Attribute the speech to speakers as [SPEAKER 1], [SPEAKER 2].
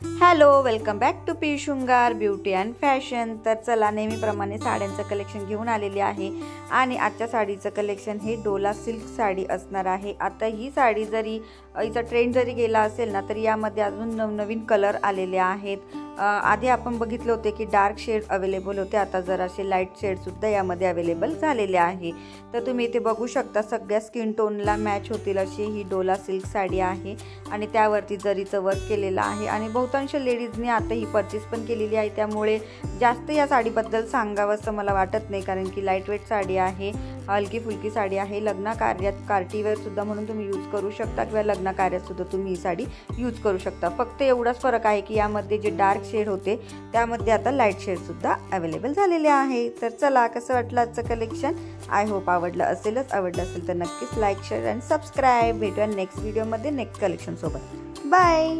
[SPEAKER 1] Hello, welcome back to P Shringar beauty and fashion. तर चला, नेहमीप्रमाणे साड्यांचं कलेक्शन घेऊन आलेली आहे आणि आजच्या साडीचं कलेक्शन हे डोला सिल्क साडी असणार आहे। आता ही साडी जरी हिचा ट्रेंड जरी गेला असेल ना, तरी यामध्ये अजून नवनवीन कलर आलेले आहेत। आधी आपण बघितले होते की डार्क शेड अवेलेबल होते, आता जरासे लाईट शेड सुद्धा यामध्ये अवेलेबल झालेले आहे। तर तुम्ही इथे बघू शकता, सगळ्या स्किन टोनला मॅच होतील अशी ही डोला सिल्क साडी आहे आणि त्यावरती जरीचं वर्क केलेलं आहे आणि बहुतांश लेडीजने आता ही परचेस पण केलेली आहे, त्यामुळे जास्त या साडीबद्दल सांगावं असं मला वाटत नाही, कारण की लाईट वेट साडी आहे, हलकी फुलकी साडी आहे। लग्न कार्यात पार्टीवेअर सुद्धा म्हणून तुम्ही यूज करू शकता किंवा लग्न कार्यात सुद्धा तुम्ही ही साडी यूज करू शकता। फक्त एवढाच फरक आहे की यामध्ये जे डार्क शेड होते त्यामध्ये आता लाईट शेड सुद्धा अवेलेबल झालेले आहे। तर चला, कसं वाटलं आजचं कलेक्शन? आय होप आवडलं असेलच। आवडलं असेल तर नक्कीच लाईक, शेअर आणि सबस्क्राईब। भेटूया नेक्स्ट व्हिडिओमध्ये नेक्स्ट कलेक्शन सोबत। बाय।